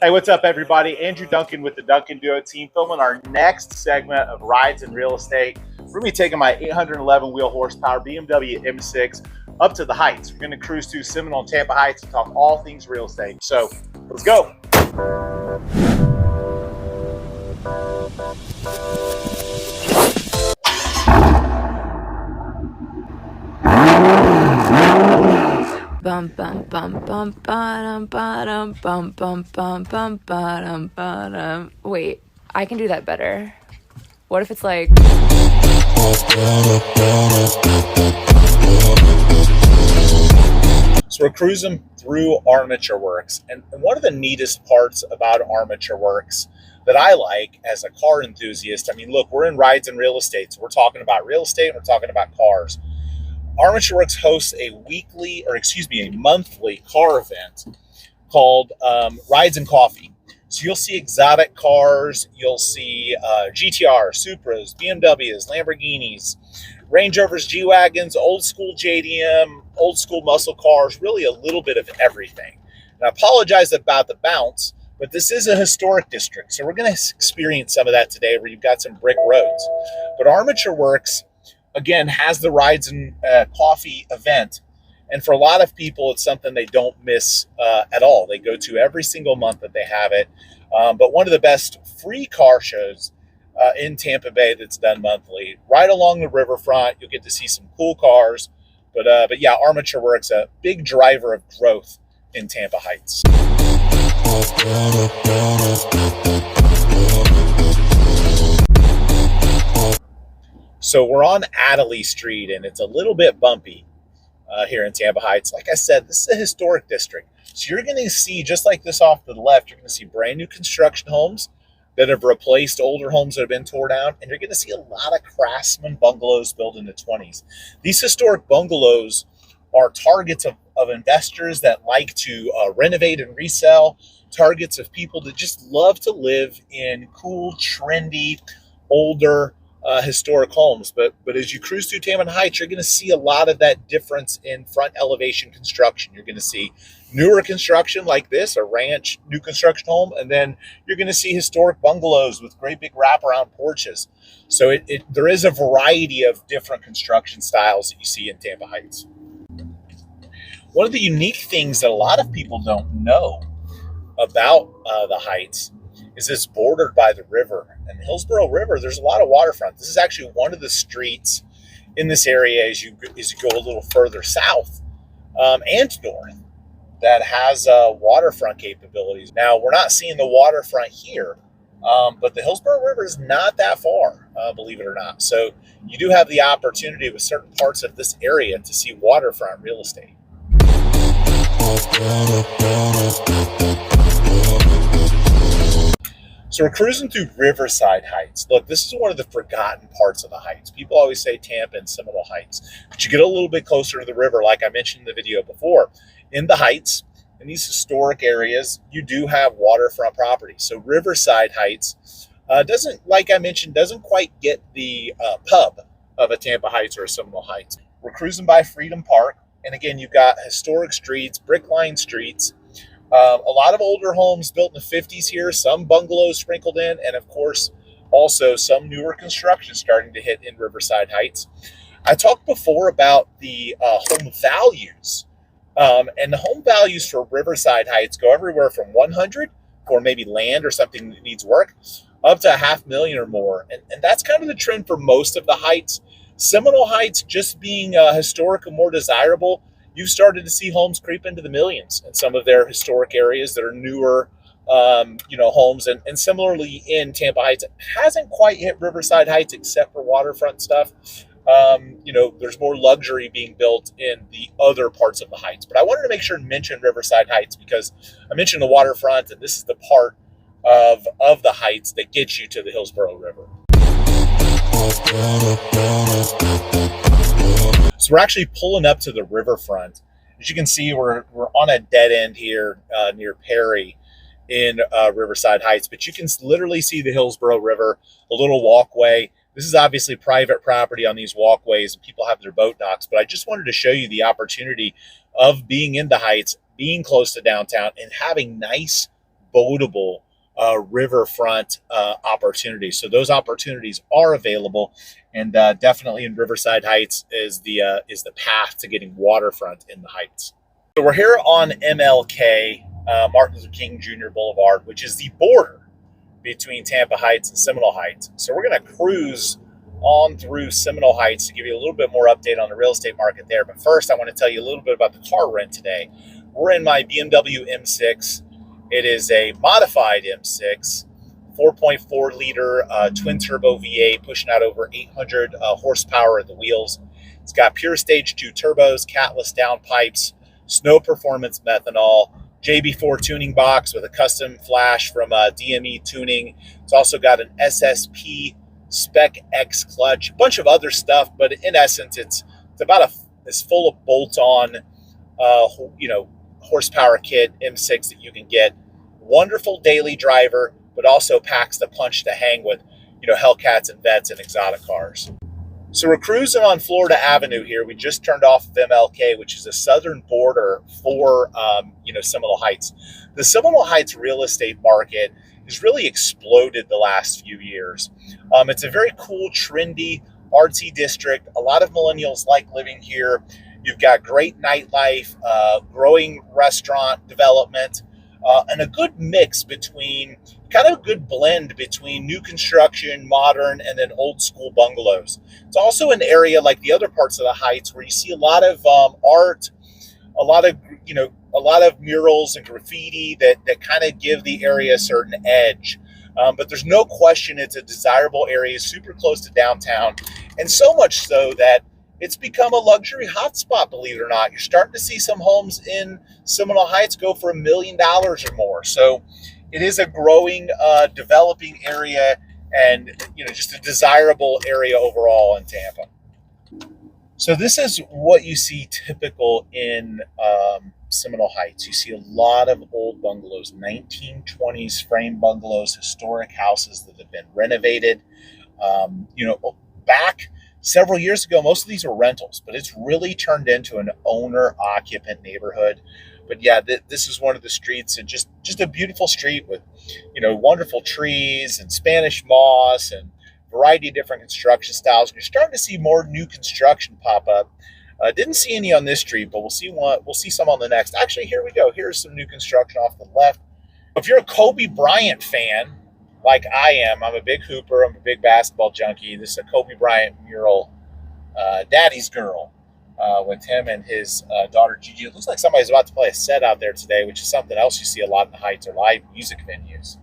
Hey, what's up, everybody? Andrew Duncan with the Duncan Duo team, filming our next segment of Rides in Real Estate. We're going to be taking my 811 wheel horsepower BMW M6 up to the Heights. We're going to cruise through Seminole and Tampa Heights and talk all things real estate. So, let's go. Bum bum bum bum bum bum bum bum bum bum bum bum. Wait, I can do that better. What if it's like? So we're cruising through Armature Works, and one of the neatest parts about Armature Works that I like as a car enthusiast, I mean, look, we're in Rides in Real Estate, so we're talking about real estate and we're talking about cars. Armature Works hosts a monthly car event called Rides and Coffee. So you'll see exotic cars, you'll see GTRs, Supras, BMWs, Lamborghinis, Range Rovers, G-Wagons, old school JDM, old school muscle cars, really a little bit of everything. And I apologize about the bounce, but this is a historic district, so we're going to experience some of that today where you've got some brick roads. But Armature Works, again, has the Rides and Coffee event. And for a lot of people, it's something they don't miss at all. They go to every single month that they have it. But one of the best free car shows in Tampa Bay that's done monthly. Right along the riverfront, you'll get to see some cool cars. But yeah, Armature Works, a big driver of growth in Tampa Heights. So we're on Adderley Street, and it's a little bit bumpy here in Tampa Heights. Like I said, this is a historic district. So you're going to see, just like this off to the left, you're going to see brand new construction homes that have replaced older homes that have been torn down. And you're going to see a lot of craftsman bungalows built in the 20s. These historic bungalows are targets of investors that like to renovate and resell, targets of people that just love to live in cool, trendy, older, historic homes. But as you cruise through Tampa Heights, you're going to see a lot of that difference in front elevation construction. You're going to see newer construction like this, a ranch new construction home, and then you're going to see historic bungalows with great big wraparound porches. So there is a variety of different construction styles that you see in Tampa Heights. One of the unique things that a lot of people don't know about the Heights is it's bordered by the river. And the Hillsborough River, there's a lot of waterfront. This is actually one of the streets in this area as you go a little further south and north that has waterfront capabilities. Now, we're not seeing the waterfront here, but the Hillsborough River is not that far, believe it or not. So you do have the opportunity with certain parts of this area to see waterfront real estate. So we're cruising through Riverside Heights. Look, this is one of the forgotten parts of the Heights. People always say Tampa and Seminole Heights, but you get a little bit closer to the river, like I mentioned in the video before. In the Heights, in these historic areas, you do have waterfront properties. So Riverside Heights doesn't quite get the pub of a Tampa Heights or a Seminole Heights. We're cruising by Freedom Park, and again, you've got historic streets, brick-lined streets. A lot of older homes built in the 50s here, some bungalows sprinkled in, and of course, also some newer construction starting to hit in Riverside Heights. I talked before about the home values, and the home values for Riverside Heights go everywhere from 100 for maybe land or something that needs work, up to $500,000 or more. And that's kind of the trend for most of the Heights. Seminole Heights just being historic and more desirable, you've started to see homes creep into the millions in some of their historic areas that are newer, homes. And similarly in Tampa Heights, it hasn't quite hit Riverside Heights except for waterfront stuff. There's more luxury being built in the other parts of the Heights. But I wanted to make sure to mention Riverside Heights because I mentioned the waterfront, and this is the part of the Heights that gets you to the Hillsborough River. So we're actually pulling up to the riverfront. As you can see, we're on a dead end here near Perry in Riverside Heights, but you can literally see the Hillsborough River, a little walkway. This is obviously private property on these walkways, and people have their boat docks, but I just wanted to show you the opportunity of being in the Heights, being close to downtown, and having nice, boatable riverfront opportunities. So those opportunities are available, and definitely in Riverside Heights is the path to getting waterfront in the Heights. So we're here on MLK, Martin Luther King Jr. Boulevard, which is the border between Tampa Heights and Seminole Heights. So we're going to cruise on through Seminole Heights to give you a little bit more update on the real estate market there. But first, I want to tell you a little bit about the car rent today. We're in my BMW M6. It is a modified M6, 4.4 liter twin turbo V8, pushing out over 800 horsepower at the wheels. It's got pure stage 2 turbos, catless downpipes, snow performance methanol, JB4 tuning box with a custom flash from DME Tuning. It's also got an SSP Spec X clutch, a bunch of other stuff, but in essence, it's about as full of bolt-on, horsepower kit M6 that you can get. Wonderful daily driver, but also packs the punch to hang with, Hellcats and Vets and exotic cars. So we're cruising on Florida Avenue here. We just turned off of MLK, which is the southern border for, Seminole Heights. The Seminole Heights real estate market has really exploded the last few years. It's a very cool, trendy, artsy district. A lot of millennials like living here. You've got great nightlife, growing restaurant development, and a good mix between, kind of a good blend between new construction, modern, and then old school bungalows. It's also an area like the other parts of the Heights where you see a lot of art, a lot of murals and graffiti that kind of give the area a certain edge. But there's no question it's a desirable area, super close to downtown, and so much so that it's become a luxury hotspot, believe it or not. You're starting to see some homes in Seminole Heights go for $1 million or more. So it is a growing, developing area, and just a desirable area overall in Tampa. So this is what you see typical in Seminole Heights. You see a lot of old bungalows, 1920s frame bungalows, historic houses that have been renovated. Back several years ago, most of these were rentals, but it's really turned into an owner-occupant neighborhood. But yeah, this is one of the streets, and just a beautiful street with, wonderful trees and Spanish moss and variety of different construction styles. You're starting to see more new construction pop up. Didn't see any on this street, but we'll see some on the next. Actually, here we go. Here's some new construction off the left. If you're a Kobe Bryant fan, like I am, I'm a big hooper, I'm a big basketball junkie. This is a Kobe Bryant mural, Daddy's Girl, with him and his daughter Gigi. It looks like somebody's about to play a set out there today, which is something else you see a lot in the Heights, or live music venues.